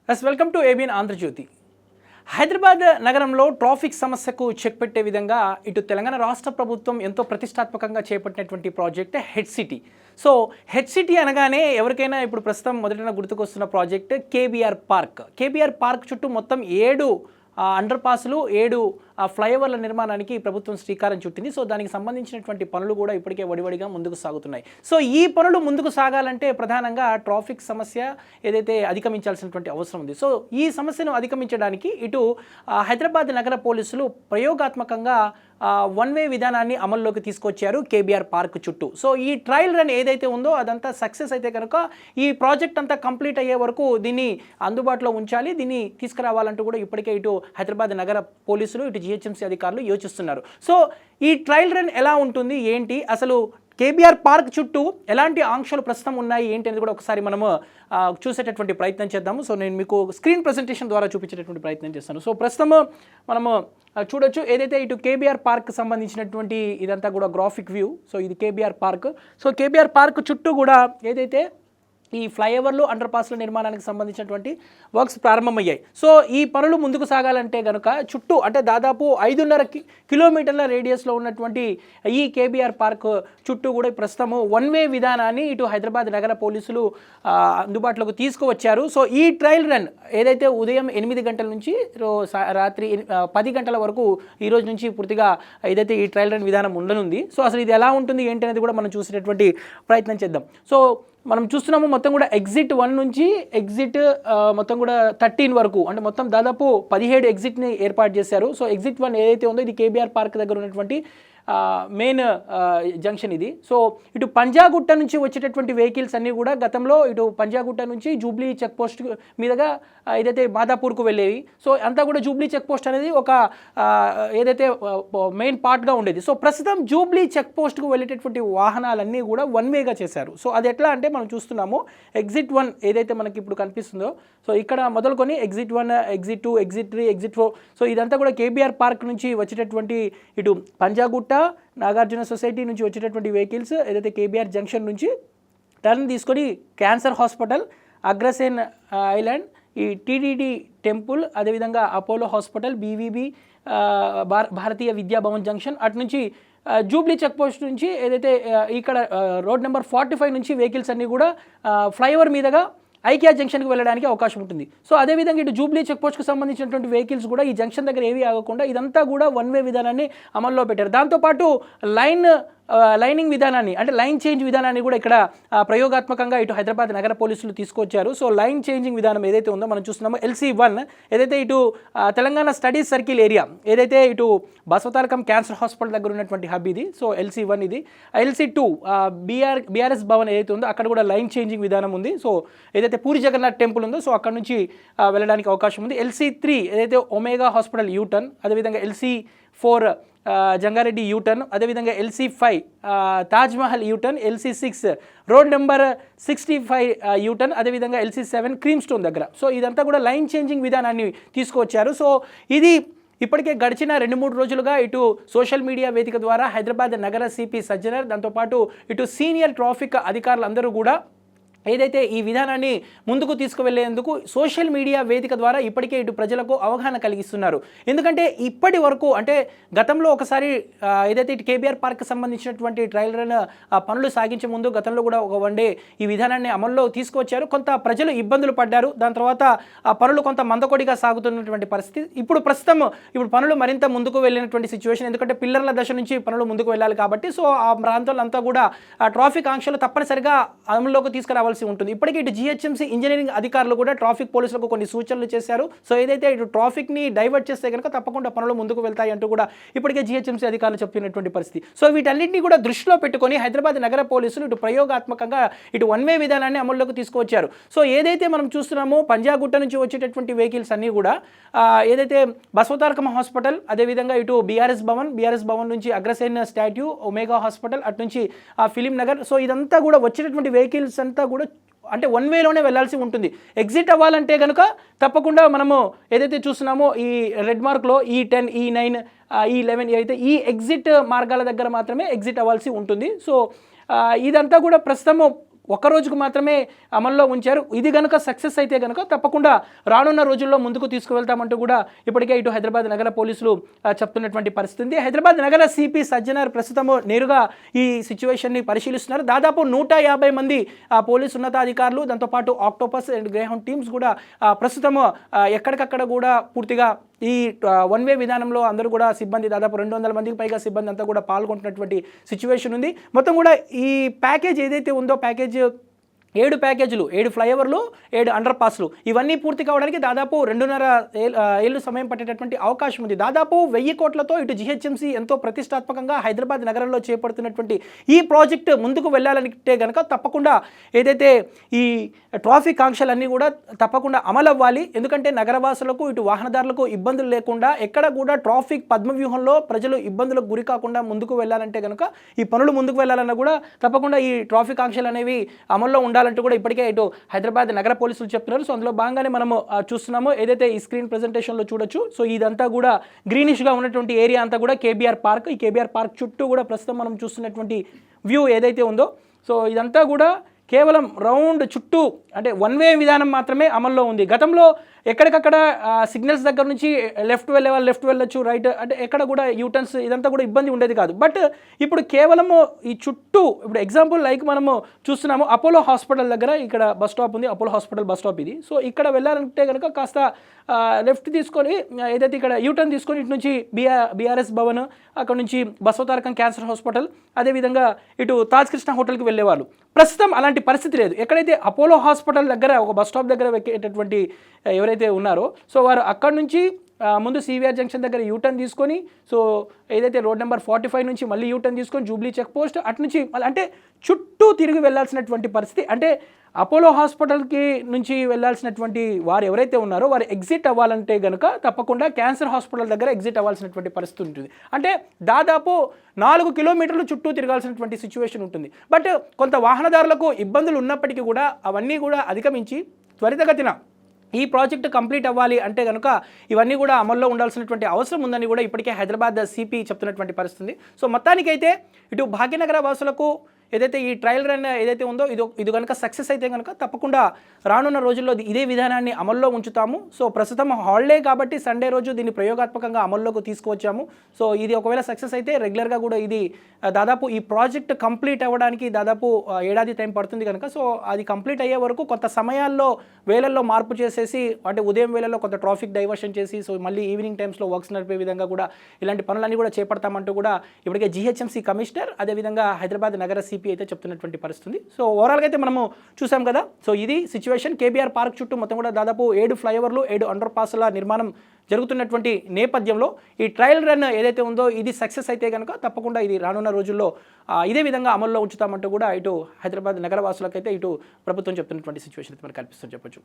Welcome to ABN Andhrajyothy. Hyderabad నగరంలో traffic సమస్యకు check పెట్టే విధంగా ఇటు తెలంగాణ రాష్ట్ర ప్రభుత్వం ఎంతో ప్రతిష్టాత్మకంగా చేపట్టినటువంటి project H city. So H city అనగానే ఎవరికైనా ఇప్పుడు ప్రస్తుతం మొదటగా గుర్తుకొస్తున్న project KBR park. KBR park చుట్టూ మొత్తం 7 అండర్ పాస్లు 7 ఫ్లైఓవర్ల నిర్మాణానికి ప్రభుత్వం శ్రీకారం చుట్టింది. సో దానికి సంబంధించినటువంటి పనులు కూడా ఇప్పటికే వడివడిగా ముందుకు సాగుతున్నాయి. సో ఈ పనులు ముందుకు సాగాలంటే ప్రధానంగా ట్రాఫిక్ సమస్య ఏదైతే అధిగమించాల్సినటువంటి అవసరం ఉంది. సో ఈ సమస్యను అధిగమించడానికి ఇటు హైదరాబాద్ నగర పోలీసులు ప్రయోగాత్మకంగా వన్ వే విధానాన్ని అమల్లోకి తీసుకొచ్చారు కేబీఆర్ పార్క్ చుట్టూ. సో ఈ ట్రయల్ రన్ ఏదైతే ఉందో అదంతా సక్సెస్ అయితే కనుక ఈ ప్రాజెక్ట్ అంతా కంప్లీట్ అయ్యే వరకు దీన్ని అందుబాటులో ఉంచాలి, దీన్ని తీసుకురావాలంటూ కూడా ఇప్పటికే ఇటు హైదరాబాద్ నగర పోలీసులు ఇటు జిహెచ్ఎంసీ అధికారులు యోచిస్తున్నారు. సో ఈ ట్రయల్ రన్ ఎలా ఉంటుంది, ఏంటి, అసలు కేబీఆర్ పార్క్ చుట్టూ ఎలాంటి ఆంక్షలు ప్రస్తుతం ఉన్నాయి ఏంటి అనేది కూడా ఒకసారి మనము చూసేటటువంటి ప్రయత్నం చేద్దాము. సో నేను మీకు స్క్రీన్ ప్రెజెంటేషన్ ద్వారా చూపించేటటువంటి ప్రయత్నం చేస్తాను. సో ప్రస్తుతము మనము చూడొచ్చు ఏదైతే ఇటు కేబీఆర్ పార్క్ సంబంధించినటువంటి ఇదంతా కూడా గ్రాఫిక్ వ్యూ. సో ఇది KBR park. So KBR park చుట్టూ కూడా ఏదైతే ఈ ఫ్లైఓవర్లు అండర్ పాస్ల నిర్మాణానికి సంబంధించినటువంటి వర్క్స్ ప్రారంభమయ్యాయి. సో ఈ పనులు ముందుకు సాగాలంటే కనుక చుట్టూ అంటే దాదాపు 5.5 కిలోమీటర్ల రేడియస్లో ఉన్నటువంటి ఈ కేబీఆర్ పార్క్ చుట్టూ కూడా ప్రస్తుతము వన్ వే విధానాన్ని ఇటు హైదరాబాద్ నగర పోలీసులు అందుబాటులోకి తీసుకువచ్చారు. సో ఈ ట్రయల్ రన్ ఏదైతే ఉదయం 8 గంటల నుంచి రాత్రి 10 గంటల వరకు ఈ రోజు నుంచి పూర్తిగా ఏదైతే ఈ ట్రయల్ రన్ విధానం ఉండనుంది. సో అసలు ఇది ఎలా ఉంటుంది ఏంటి అనేది కూడా మనం చూసేటటువంటి ప్రయత్నం చేద్దాం. సో మనం చూస్తున్నాము మొత్తం కూడా ఎగ్జిట్ 1 నుంచి ఎగ్జిట్ మొత్తం కూడా 13 వరకు అంటే మొత్తం దాదాపు 17 ఎగ్జిట్ని ఏర్పాటు చేశారు. సో ఎగ్జిట్ 1 ఏదైతే ఉందో ఇది కేబీఆర్ పార్క్ దగ్గర ఉన్నటువంటి మెయిన్ జంక్షన్ ఇది. సో ఇటు పంజాగుట్ట నుంచి వచ్చేటటువంటి వెహికల్స్ అన్నీ కూడా గతంలో ఇటు పంజాగుట్ట నుంచి జూబ్లీ చెక్ పోస్ట్ మీదుగా ఏదైతే మాదాపూర్కు వెళ్ళేవి. సో అంతా కూడా జూబ్లీ చెక్ పోస్ట్ అనేది ఒక ఏదైతే మెయిన్ పార్ట్గా ఉండేది. సో ప్రస్తుతం జూబ్లీ చెక్ పోస్ట్కు వెళ్ళేటటువంటి వాహనాలన్నీ కూడా వన్ వేగా చేశారు. సో అది ఎట్లా అంటే మనం చూస్తున్నాము ఎగ్జిట్ 1 ఏదైతే మనకి ఇప్పుడు కనిపిస్తుందో సో ఇక్కడ మొదలుకొని exit 1, exit 2, exit 3, exit 4. So ఇదంతా కూడా కేబీఆర్ పార్క్ నుంచి వచ్చేటటువంటి ఇటు పంజాగుట్ట నాగార్జున సొసైటీ నుంచి వచ్చేటటువంటి వెహికల్స్ ఏదైతే కేబీఆర్ జంక్షన్ నుంచి టర్న్ తీసుకొని క్యాన్సర్ హాస్పిటల్, అగ్రసేన్ ఐలాండ్, ఈ టీటీడీ టెంపుల్, అదేవిధంగా అపోలో హాస్పిటల్, బీవీబీ, భారతీయ విద్యాభవన్ జంక్షన్ అటు నుంచి జూబ్లీ చెక్ పోస్ట్ నుంచి ఏదైతే ఇక్కడ రోడ్ నెంబర్ 45 నుంచి వెహికల్స్ అన్నీ కూడా ఫ్లైఓవర్ మీదుగా ఐకియా జంక్షన్కి వెళ్ళడానికి అవకాశం ఉంటుంది. సో అదేవిధంగా ఇటు జూబ్లీ చెక్ పోస్ట్కి సంబంధించినటువంటి వెహికల్స్ కూడా ఈ జంక్షన్ దగ్గర ఏవి ఆగకుండా ఇదంతా కూడా వన్ వే విధానాన్ని అమల్లో పెట్టారు. దాంతోపాటు లైనింగ్ విధానాన్ని అంటే లైన్ చేంజ్ విధానాన్ని కూడా ఇక్కడ ప్రయోగాత్మకంగా ఇటు హైదరాబాద్ నగర పోలీసులు తీసుకొచ్చారు. సో లైన్ చేంజింగ్ విధానం ఏదైతే ఉందో మనం చూస్తున్నామో LC1 ఏదైతే ఇటు తెలంగాణ స్టడీస్ సర్కిల్ ఏరియా ఏదైతే ఇటు బసవతారకం క్యాన్సర్ హాస్పిటల్ దగ్గర ఉన్నటువంటి హబ్ ఇది. సో LC1 ఇది. LC2 బీఆర్ఎస్ భవన్ ఏదైతే ఉందో అక్కడ కూడా లైన్ చేంజింగ్ విధానం ఉంది. సో ఏదైతే పూరి జగన్నాథ్ టెంపుల్ ఉందో సో అక్కడ నుంచి వెళ్ళడానికి అవకాశం ఉంది. LC3 ఏదైతే ఒమేగా హాస్పిటల్ యూటర్న్, అదేవిధంగా LC4 జంగారెడ్డి యూటర్న్, అదేవిధంగా LC5 Taj Mahal U turn, LC6 road number 65 U turn, అదేవిధంగా LC7 క్రీమ్ స్టోన్ దగ్గర. సో ఇదంతా కూడా లైన్ చేంజింగ్ విధానాన్ని తీసుకువచ్చారు. సో ఇది ఇప్పటికే గడిచిన 2-3 రోజులుగా ఇటు సోషల్ మీడియా వేదిక ద్వారా హైదరాబాద్ నగర సిపి సజ్జనర్, దాంతోపాటు ఇటు సీనియర్ ట్రాఫిక్ అధికారులందరూ కూడా ఏదైతే ఈ విధానాన్ని ముందుకు తీసుకువెళ్లేందుకు సోషల్ మీడియా వేదిక ద్వారా ఇప్పటికే ఇటు ప్రజలకు అవగాహన కలిగిస్తున్నారు. ఎందుకంటే ఇప్పటి వరకు అంటే గతంలో ఒకసారి ఏదైతే ఇటు కేబీఆర్ పార్క్ సంబంధించినటువంటి ట్రయల్ రన్ పనులు సాగించే ముందు గతంలో కూడా ఒక వన్ డే ఈ విధానాన్ని అమల్లో తీసుకొచ్చారు. కొంత ప్రజలు ఇబ్బందులు పడ్డారు. దాని తర్వాత ఆ పనులు కొంత మందకొడిగా సాగుతున్నటువంటి పరిస్థితి. ఇప్పుడు పనులు మరింత ముందుకు వెళ్ళినటువంటి సిచ్యువేషన్. ఎందుకంటే పిల్లర్ల దశ నుంచి పనులు ముందుకు వెళ్ళాలి కాబట్టి సో ఆ ప్రాంతాల్లో అంతా కూడా ట్రాఫిక్ ఆంక్షలు తప్పనిసరిగా అమల్లోకి తీసుకురావాలి ఉంటుంది. ఇప్పటికే ఇటు జిహెచ్ఎంసీ ఇంజనీరింగ్ అధికారులు కూడా ట్రాఫిక్ పోలీసులకు కొన్ని సూచనలు చేశారు. సో ఏదైతే ఇటు ట్రాఫిక్ని డైవర్ట్ చేస్తే కనుక తప్పకుండా పనులు ముందుకు వెళ్తాయి అంటూ కూడా ఇప్పటికే జిహెచ్ఎంసీ అధికారులు చెప్పినటువంటి పరిస్థితి. సో వీటన్నింటినీ కూడా దృష్టిలో పెట్టుకొని హైదరాబాద్ నగర పోలీసులు ఇటు ప్రయోగాత్మకంగా ఇటు వన్ వే విధానాన్ని అమల్లోకి తీసుకువచ్చారు. సో ఏదైతే మనం చూస్తున్నామో పంజాగుట్ట నుంచి వచ్చేటటువంటి వెహికల్స్ అన్నీ కూడా ఏదైతే బసవతారకం హాస్పిటల్, అదేవిధంగా ఇటు బీఆర్ఎస్ భవన్ నుంచి అగ్రసేన్ స్టాట్యూ, ఒమేగా హాస్పిటల్, అటు నుంచి ఫిలిం నగర్. సో ఇదంతా కూడా వచ్చేటటువంటి వెహికల్స్ అంతా కూడా అంటే వన్ వేలోనే వెళ్ళాల్సి ఉంటుంది. ఎగ్జిట్ అవ్వాలంటే కనుక తప్పకుండా మనము ఏదైతే చూస్తున్నామో ఈ రెడ్ మార్క్లో E10, E9, E11 అయితే ఈ ఎగ్జిట్ మార్గాల దగ్గర మాత్రమే ఎగ్జిట్ అవ్వాల్సి ఉంటుంది. సో ఇదంతా కూడా ప్రస్తుతము ఒక రోజుకు మాత్రమే అమల్లో ఉంచారు. ఇది కనుక సక్సెస్ అయితే కనుక తప్పకుండా రానున్న రోజుల్లో ముందుకు తీసుకువెళ్తామంటూ కూడా ఇప్పటికే ఇటు హైదరాబాద్ నగర పోలీసులు చెప్తున్నటువంటి పరిస్థితి ఉంది. హైదరాబాద్ నగర సిపి సజ్జనార్ ప్రస్తుతం నేరుగా ఈ సిచ్యువేషన్ని పరిశీలిస్తున్నారు. దాదాపు 150 మంది పోలీసు ఉన్నతాధికారులు, దాంతోపాటు ఆక్టోపస్ అండ్ గ్రేహౌండ్ టీమ్స్ కూడా ప్రస్తుతం ఎక్కడికక్కడ కూడా పూర్తిగా ఈ వన్ వే విధానంలో అందరూ కూడా సిబ్బంది దాదాపు 200 మందికి పైగా సిబ్బంది అంతా కూడా పాల్గొంటున్నటువంటి సిచ్యువేషన్ ఉంది. మొత్తం కూడా ఈ ప్యాకేజ్ ఏదైతే ఉందో ప్యాకేజ్ 7 ప్యాకేజీలు, 7 ఫ్లైఓవర్లు, 7 అండర్ పాస్లు ఇవన్నీ పూర్తి కావడానికి దాదాపు 2.5 ఏళ్ళు సమయం పట్టేటటువంటి అవకాశం ఉంది. దాదాపు 1000 కోట్లతో ఇటు జిహెచ్ఎంసీ ఎంతో ప్రతిష్టాత్మకంగా హైదరాబాద్ నగరంలో చేపడుతున్నటువంటి ఈ ప్రాజెక్ట్ ముందుకు వెళ్ళాలంటే కనుక తప్పకుండా ఏదైతే ఈ ట్రాఫిక్ ఆంక్షలన్నీ కూడా తప్పకుండా అమలవ్వాలి. ఎందుకంటే నగరవాసులకు ఇటు వాహనదారులకు ఇబ్బందులు లేకుండా ఎక్కడ కూడా ట్రాఫిక్ పద్మవ్యూహంలో ప్రజలు ఇబ్బందులకు గురి కాకుండా ముందుకు వెళ్ళాలంటే కనుక ఈ పనులు ముందుకు వెళ్ళాలన్నా కూడా తప్పకుండా ఈ ట్రాఫిక్ ఆంక్షలు అనేవి అమల్లో ఉండాలంటూ కూడా ఇప్పటికే ఇటు హైదరాబాద్ నగర పోలీసులు చెప్తున్నారు. సో అందులో భాగంగానే మనము చూస్తున్నాము, ఏదైతే ఈ స్క్రీన్ ప్రెజెంటేషన్లో చూడొచ్చు. సో ఇదంతా కూడా గ్రీనిష్గా ఉన్నటువంటి ఏరియా అంతా కూడా కేబీఆర్ పార్క్. ఈ కేబీఆర్ పార్క్ చుట్టూ కూడా ప్రస్తుతం మనం చూస్తున్నటువంటి వ్యూ ఏదైతే ఉందో సో ఇదంతా కూడా కేవలం రౌండ్ చుట్టూ అంటే వన్ వే విధానం మాత్రమే అమల్లో ఉంది. గతంలో ఎక్కడికక్కడ సిగ్నల్స్ దగ్గర నుంచి లెఫ్ట్ వెళ్ళే వాళ్ళు లెఫ్ట్ వెళ్ళొచ్చు, రైట్ అంటే ఎక్కడ కూడా యూటర్న్స్ ఇదంతా కూడా ఇబ్బంది ఉండేది కాదు. బట్ ఇప్పుడు కేవలము ఈ చుట్టూ ఇప్పుడు ఎగ్జాంపుల్ లైక్ మనము చూస్తున్నాము అపోలో హాస్పిటల్ దగ్గర ఇక్కడ బస్ స్టాప్ ఉంది, అపోలో హాస్పిటల్ బస్ స్టాప్ ఇది. సో ఇక్కడ వెళ్ళాలంటే కనుక కాస్త లెఫ్ట్ తీసుకొని ఏదైతే ఇక్కడ యూటర్న్ తీసుకొని ఇటు నుంచి బీఆర్ఎస్ భవన్, అక్కడ నుంచి బసవతారకం క్యాన్సర్ హాస్పిటల్, అదేవిధంగా ఇటు తాజ్ కృష్ణ హోటల్కి వెళ్ళేవాళ్ళు. ప్రస్తుతం అలాంటి పరిస్థితి లేదు. ఎక్కడైతే అపోలో హాస్పిటల్ దగ్గర ఒక బస్ స్టాప్ దగ్గర ఎక్కేటటువంటి ఎవరైతే ఉన్నారో సో వారు అక్కడి నుంచి ముందు సివిఆర్ జంక్షన్ దగ్గర యూటర్న్ తీసుకొని సో ఏదైతే రోడ్ నెంబర్ 45 నుంచి మళ్ళీ యూటర్న్ తీసుకొని జూబ్లీ చెక్ పోస్ట్ అటు నుంచి అంటే చుట్టూ తిరిగి వెళ్ళాల్సినటువంటి పరిస్థితి. అంటే అపోలో హాస్పిటల్కి నుంచి వెళ్ళాల్సినటువంటి వారు ఎవరైతే ఉన్నారో వారు ఎగ్జిట్ అవ్వాలంటే కనుక తప్పకుండా క్యాన్సర్ హాస్పిటల్ దగ్గర ఎగ్జిట్ అవ్వాల్సినటువంటి పరిస్థితి ఉంటుంది. అంటే దాదాపు 4 కిలోమీటర్లు చుట్టూ తిరగాల్సినటువంటి సిచ్యువేషన్ ఉంటుంది. బట్ కొంత వాహనదారులకు ఇబ్బందులు ఉన్నప్పటికీ కూడా అవన్నీ కూడా అధిగమించి త్వరితగతిన ఈ ప్రాజెక్టు కంప్లీట్ అవ్వాలి అంటే కనుక ఇవన్నీ కూడా అమల్లో ఉండాల్సినటువంటి అవసరం ఉందని కూడా ఇప్పటికే హైదరాబాద్ సిపి చెప్తున్నటువంటి పరిస్థితి. సో మొత్తానికైతే ఇటు భాగ్యనగర వాసులకు ఏదైతే ఈ ట్రయల్ రన్ ఏదైతే ఉందో ఇది కనుక సక్సెస్ అయితే కనుక తప్పకుండా రానున్న రోజుల్లో ఇదే విధానాన్ని అమల్లో ఉంచుతాము. సో ప్రస్తుతం హాలిడే కాబట్టి సండే రోజు దీన్ని ప్రయోగాత్మకంగా అమల్లోకి తీసుకువచ్చాము. సో ఇది ఒకవేళ సక్సెస్ అయితే రెగ్యులర్గా కూడా ఇది దాదాపు ఈ ప్రాజెక్ట్ కంప్లీట్ అవ్వడానికి దాదాపు ఏడాది టైం పడుతుంది కనుక సో అది కంప్లీట్ అయ్యే వరకు కొంత సమయాల్లో వేళల్లో మార్పు చేసేసి అంటే ఉదయం వేళల్లో కొంత ట్రాఫిక్ డైవర్షన్ చేసి సో మళ్ళీ ఈవినింగ్ టైమ్స్లో వర్క్స్ నడిపే విధంగా కూడా ఇలాంటి పనులన్నీ కూడా చేపడతామంటూ కూడా ఇప్పటికే జిహెచ్ఎంసీ కమిషనర్ అదేవిధంగా హైదరాబాద్ నగర సిపి అయితే చెప్తున్నటువంటి పరిస్థితి. సో ఓవరాల్గా అయితే మనము చూసాం కదా. సో ఇది సిచ్యువేషన్. కేబీఆర్ పార్క్ చుట్టూ మొత్తం కూడా దాదాపు 7 ఫ్లైఓవర్లు 7 అండర్ పాస్ల నిర్మాణం జరుగుతున్నటువంటి నేపథ్యంలో ఈ ట్రయల్ రన్ ఏదైతే ఉందో ఇది సక్సెస్ అయితే కనుక తప్పకుండా ఇది రానున్న రోజుల్లో ఇదే విధంగా అమల్లో ఉంచుతామంటూ కూడా ఇటు హైదరాబాద్ నగరవాసులకైతే ఇటు ప్రభుత్వం చెప్తున్నటువంటి సిచ్యువేషన్ అయితే మనకు కనిపిస్తుంది చెప్పొచ్చు.